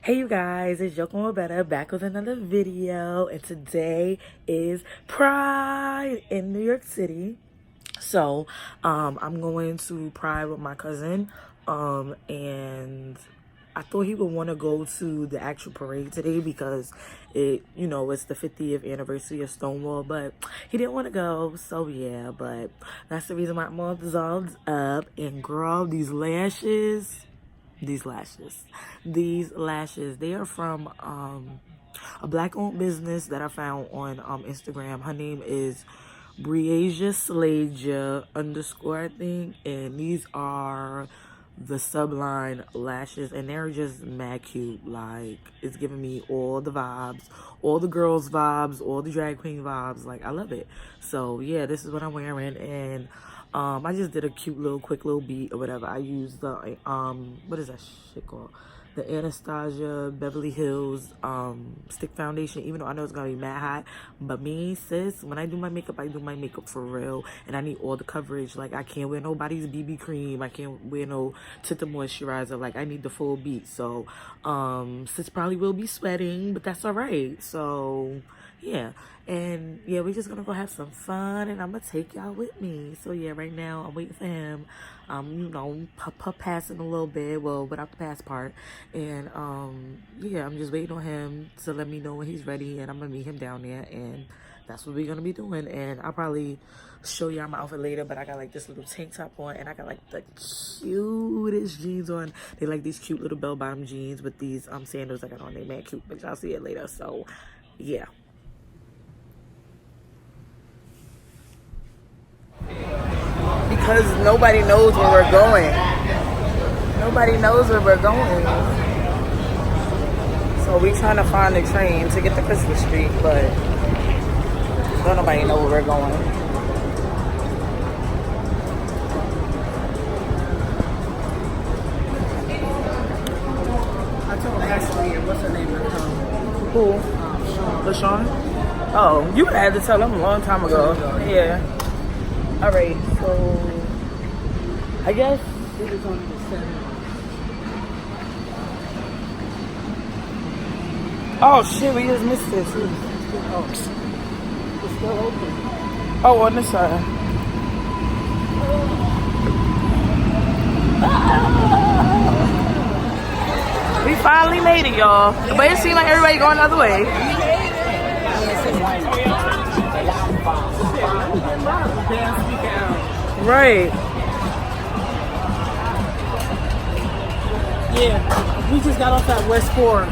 Hey you guys, it's YokoExperience back with another video, and today is Pride in New York City. So I'm going to Pride with my cousin, and I thought he would want to go to the actual parade today because it's the 50th anniversary of Stonewall, but he didn't want to go. So yeah, but that's the reason why I'm all dissolved up. And girl, these lashes, they are from a black-owned business that I found on Instagram. Her name is Briasia Slaja _ I think, and these are the subline lashes, and they're just mad cute. Like, it's giving me all the vibes, all the girls vibes, all the drag queen vibes. Like, I love it. So yeah, this is what I'm wearing, and I just did a cute little quick little beat or whatever. I used the what is that shit called? The Anastasia Beverly Hills stick foundation, even though I know it's gonna be mad hot. But me, sis, when I do my makeup, I do my makeup for real, and I need all the coverage. Like, I can't wear nobody's BB cream, I can't wear no tinted moisturizer. Like, I need the full beat. So sis probably will be sweating, but that's all right. So yeah, and yeah, we're just gonna go have some fun, and I'm gonna take y'all with me. So yeah, right now I'm waiting for him. Passing a little bit, well, without the pass part, and yeah, I'm just waiting on him to let me know when he's ready, and I'm gonna meet him down there, and that's what we're gonna be doing. And I'll probably show y'all my outfit later, but I got like this little tank top on, and I got like the cutest jeans on. They like these cute little bell-bottom jeans with these sandals I got on. They mad cute, but y'all see it later. So yeah. Because nobody knows where we're going. Nobody knows where we're going. So we trying to find a train to get to Christmas Street, but don't nobody know where we're going. I told Ashley, what's her name? Who? LaShawn? Oh, you would have had to tell them a long time ago. Yeah. Alright, so I guess It was only the 7th. oh shit, we just missed this. Oh, it's still open. Oh, on this side. We finally made it, y'all. But it seemed like everybody going the other way. Right. Yeah, we just got off at West 4.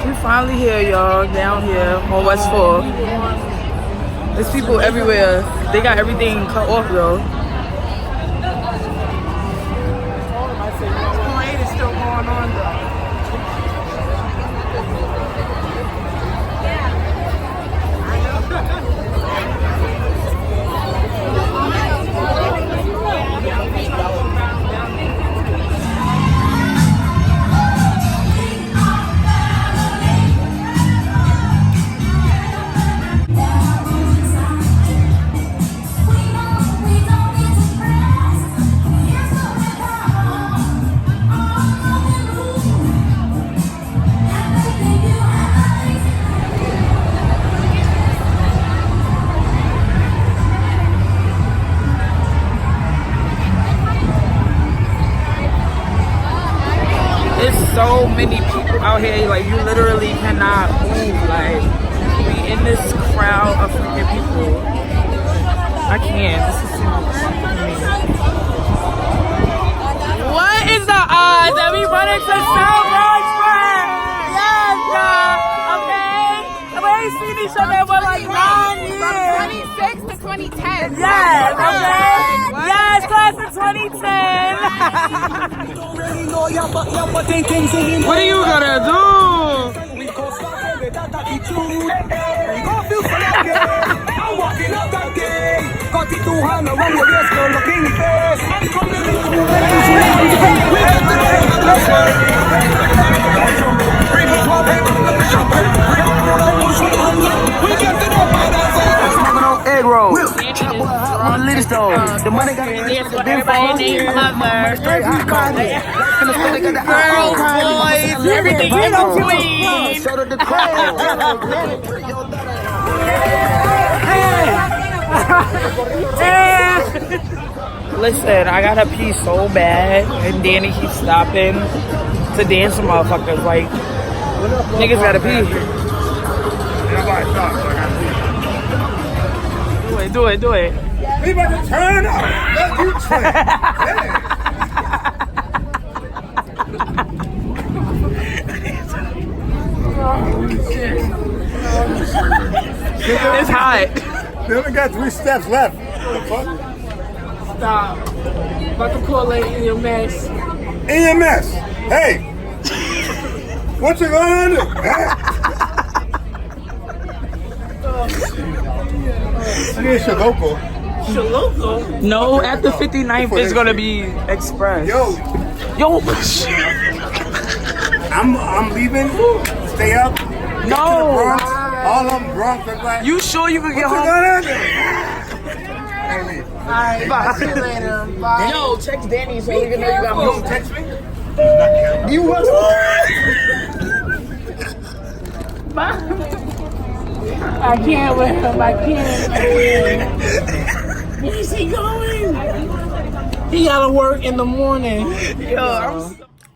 We finally here, y'all. Down here on West 4. There's people everywhere. They got everything cut off, though. I said, parade is still going on, though. So many people out here, like, you literally cannot move. Like, we in this crowd of freaking people. I can't. This is too much. What is the odds that we run into so much fun? Yes, y'all. Okay. We ain't seen each other for like 9 years. From 26 to 2010. Yes, okay. Yes, class of 2010. What are you gonna do? Egg roll. The money got Everybody named Tumbler. Girls, boys, everybody. queen. So did the crowd. Listen, I gotta pee so bad, and Danny keeps stopping to dance with motherfuckers. Like, niggas gotta pee. Do it. We about to turn up. Let you train. It's hot. They only got 3 steps left. Stop. About to call it in your mess. In your mess. Hey. What you gonna do? I need Shaloko. Shaloko? No, at the 59th is gonna be express. Yo, I'm leaving. Stay up. No. Bronx. All of them Bronx. Like, You sure you can get what you home? gonna do? Alright, bye. See you later. Bye. Yo, text Danny so we can know you got Don't home. text me. You was I can't with him. I can't. Where's he going? He gotta work in the morning. Yo,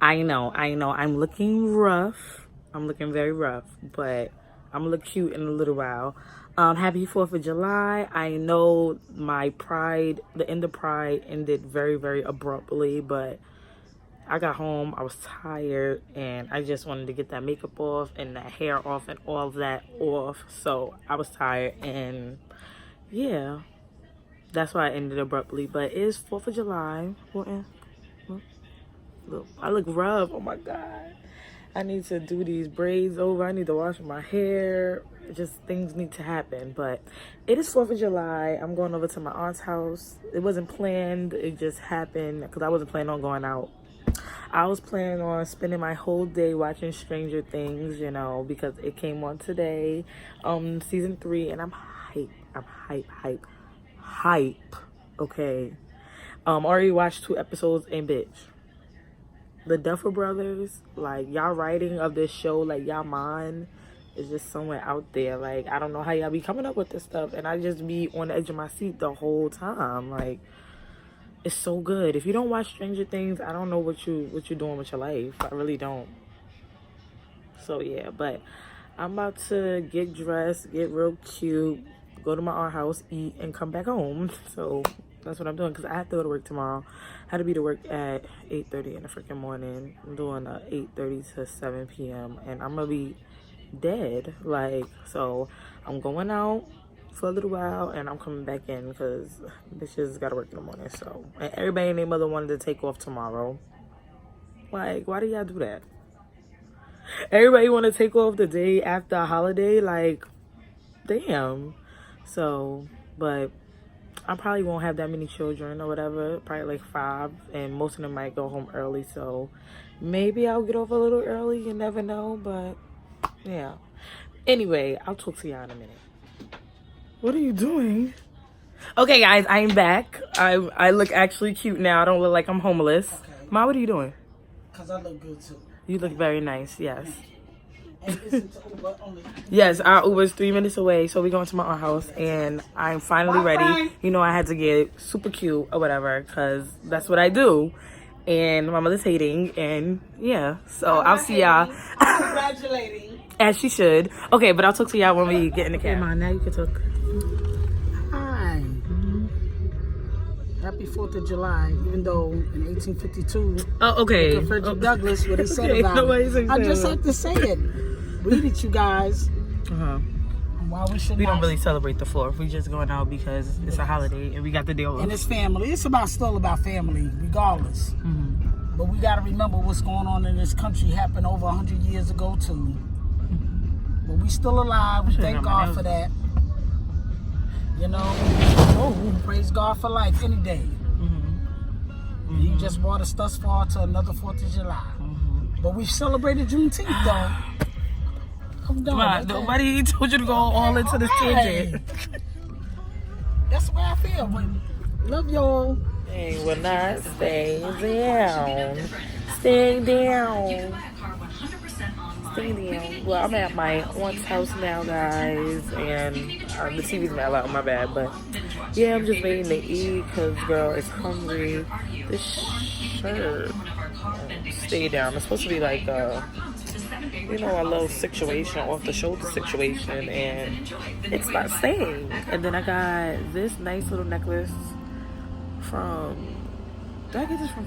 I know. I'm looking rough. I'm looking very rough, but I'm gonna look cute in a little while. Happy 4th of July. I know my Pride, the end of Pride ended very, very abruptly, but I got home, I was tired, and I just wanted to get that makeup off and that hair off and all of that off. So I was tired, and yeah, that's why I ended abruptly. But it is 4th of July. Look, I look rough. Oh my God. I need to do these braids over. I need to wash my hair. Just things need to happen. But it is 4th of July. I'm going over to my aunt's house. It wasn't planned. It just happened because I wasn't planning on going out. I was planning on spending my whole day watching Stranger Things, you know, because it came on today, season 3, and I'm hype. Okay. Already watched 2 episodes and bitch. The Duffer Brothers, like, y'all writing of this show, like, y'all mind is just somewhere out there. Like, I don't know how y'all be coming up with this stuff, and I just be on the edge of my seat the whole time. Like, it's so good. If you don't watch Stranger Things, I don't know what you're doing with your life. I really don't. So yeah, but I'm about to get dressed, get real cute, go to my aunt's house, eat, and come back home. So that's what I'm doing because I have to go to work tomorrow. I had to be to work at 8:30 in the freaking morning. I'm doing a 8:30 to 7 p.m. and I'm gonna be dead. Like, so I'm going out for a little while and I'm coming back in because bitches gotta work in the morning. So, and everybody and their mother wanted to take off tomorrow. Like, why do y'all do that? Everybody want to take off the day after a holiday. Like, damn. So, but I probably won't have that many children or whatever. Probably like 5, and most of them might go home early. So maybe I'll get off a little early. You never know. But yeah. Anyway, I'll talk to y'all in a minute. What are you doing? Okay, guys, I am back. I look actually cute now. I don't look like I'm homeless. Okay. Ma, what are you doing? Because I look good too. You look very nice, yes. And listen to Uber only. Yes, our Uber's 3 minutes away, so we're going to my aunt's house, and I'm finally ready. You know, I had to get super cute or whatever, because that's what I do. And my mother's hating, and yeah. So I'll see y'all. Congratulating. As she should. Okay, but I'll talk to y'all when we get in the cab. Come on, now you can talk. Hi. Happy 4th of July, even though in 1852, Oh, okay. Frederick Douglass, what he said about it. I just have to say it. Read it, you guys. Uh-huh. Why we should We not. don't really celebrate the 4th. We just going out because it's a holiday and we got the deal with And it's family. It's still about family, regardless. Mm-hmm. But we got to remember what's going on in this country happened over 100 years ago, too. But we still alive. We thank God for that. You know, praise God for life any day. Mm-hmm. He just brought us thus far to another 4th of July. Mm-hmm. But we've celebrated Juneteenth, though. I'm done. Come on, nobody told you to go all into this tangent. That's the way I feel. But love y'all. Hey, will not stay down. Stay down. Damn. Well, I'm at my aunt's house now, guys, and the TV's not loud, my bad, but yeah, I'm just waiting to eat because, girl, it's hungry. This shirt, stay down. It's supposed to be like a little situation, off the shoulder situation, and it's not staying. And then I got this nice little necklace from, did I get this from,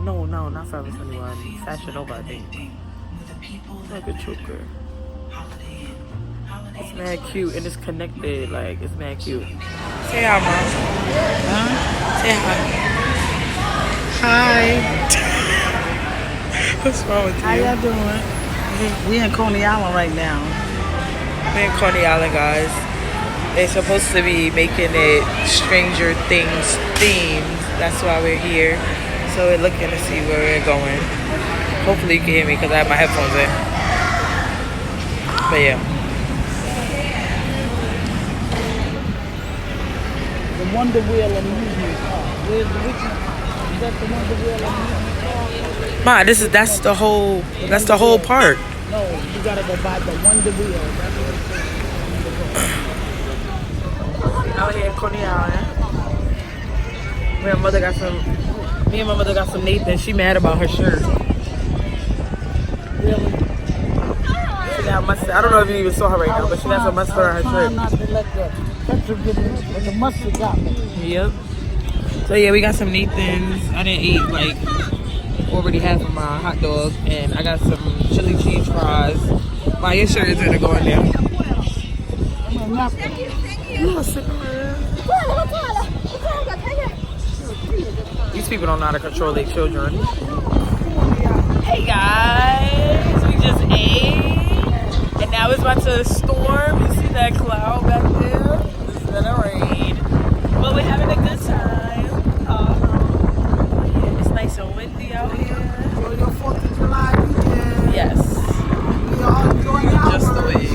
no, not Forever 21, Fashion Nova, I think. Like a choker. It's mad cute and it's connected, like it's mad cute. Say hi, Mom. Huh? Say hi. Hi. What's wrong with you? How y'all doing? We in Coney Island right now. We're in Coney Island, guys. They're supposed to be making it Stranger Things themed. That's why we're here. So we're looking to see where we're going. Hopefully you can hear me because I have my headphones in. But yeah. The Wonder Wheel amusement park. Where's the Witch? Is that the Wonder Wheel amusement park? Ma, that's the whole park. No, you gotta go by the Wonder Wheel. That's what it's Out here in Coney Island. Me and my mother got some Nathan. She mad about her shirt. really. She got mustard. I don't know if you even saw her right now, but she got some mustard on her shirt. Not to let the ketchup get in, but the mustard got me. Yep. So yeah, we got some Nathans. I didn't eat like already half of my hot dog, and I got some chili cheese fries. My your shirt is gonna go in there. You are sitting there. These people don't know how to control their children. Hey guys, we just ate, and now it's about to storm. You see that cloud back there? It's gonna rain, but we're having a good time. It's nice and windy out here. Enjoy your 4th of July weekend. Yes, We all enjoying our just the way.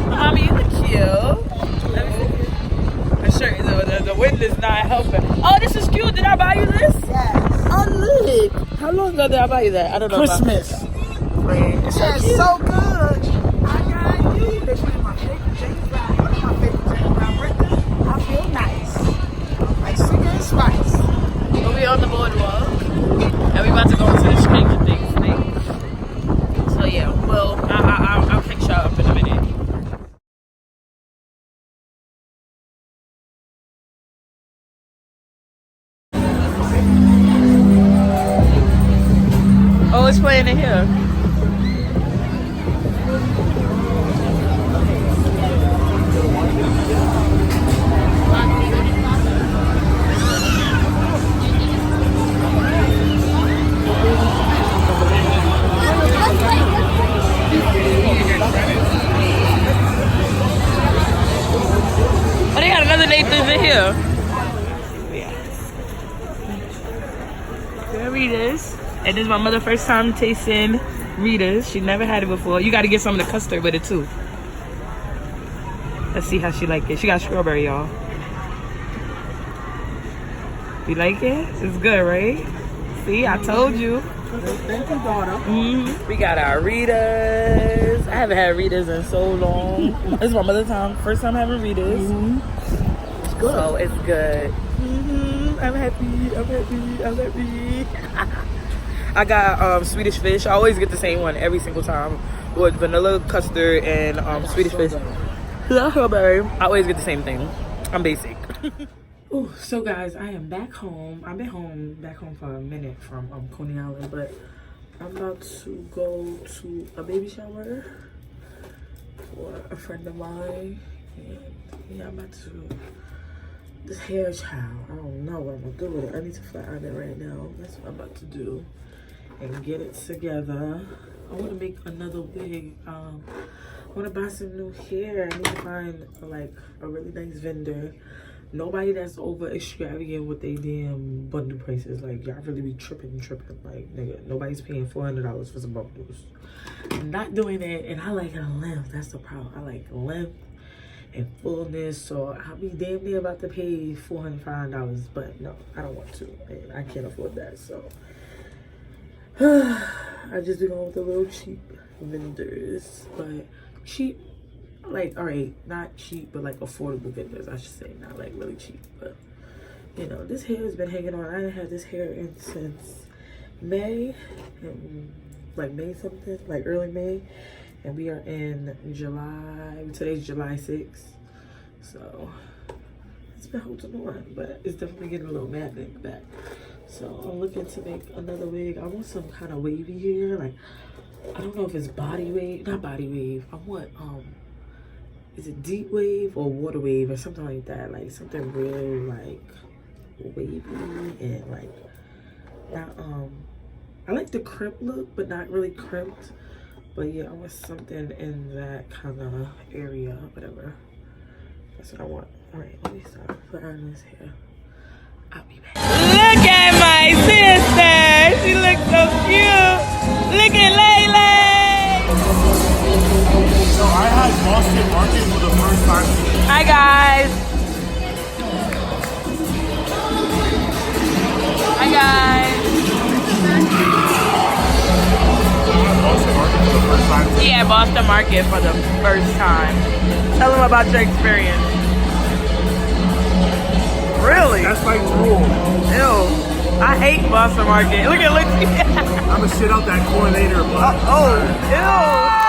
Mommy, you look cute. Let me see. The shirt is the wind is not helping. Oh, this is cute. Did I buy you this? Yes. Oh, look. How long ago did I buy you that? I don't know. Christmas. It's so That's cute. so good. I got you. They play my favorite James Brown. One of my favorite James Brown records. I feel nice. Like sugar and spice. But we on the boardwalk, and we about to go into the Stranger Things thing. So yeah, well, I'll catch y'all up in a minute. Oh, it's playing in here. Oh, they got another Nathan's in here. There Rita's. And this is my mother's first time tasting Rita's. She never had it before. You got to get some of the custard with it too. Let's see how she like it. She got strawberry, y'all. You like it? It's good, right? See, I told you. Thank you, daughter. We got our Rita's. I haven't had Rita's in so long. This is my mother's first time having Rita's. It's good. So it's good. I'm happy. I got Swedish fish. I always get the same one every single time with vanilla custard and Swedish fish. Strawberry. I always get the same thing. I'm basic. Ooh, so guys, I am back home. I've been back home for a minute from Coney Island, but I'm about to go to a baby shower for a friend of mine. And yeah, I'm about to this hair child. I don't know what I'm gonna do with it. I need to flat iron it right now. That's what I'm about to do and get it together. I want to make another wig. I want to buy some new hair. I need to find like a really nice vendor. Nobody that's over extravagant with their damn bundle prices. Like, y'all really be tripping. Like, nigga, nobody's paying $400 for some bundles. I'm not doing it, and I like a length. That's the problem. I like length and fullness, so I'll be damn near about to pay $405, but no, I don't want to, and I can't afford that, so I just be going with the little cheap vendors, but cheap, like, all right, not cheap, but like affordable vendors, I should say, not like really cheap. But you know, this hair has been hanging on. I didn't have this hair in since May, like May something, like early May, and we are in July. Today's July 6th, so it's been holding on, but it's definitely getting a little maddening back. So I'm looking to make another wig. I want some kind of wavy hair, like I don't know if it's body wave, not body wave. I want is it deep wave or water wave or something like that, like something real like wavy and like not I like the crimped look, but not really crimped. But yeah, I want something in that kind of area, whatever. That's what I want. All right, let me start putting this hair. I'll be back. Look at my sister. She looks so cute. Look at Layla. So I had Boston Market for the first time. Hi guys. Hi guys. Boston Market for the first time. Yeah, Boston Market for the first time. Tell them about your experience. Really? That's like drool. Ew. I hate Boston Market. Look at Lucy. I'm gonna shit out that corn later, but Oh, ew.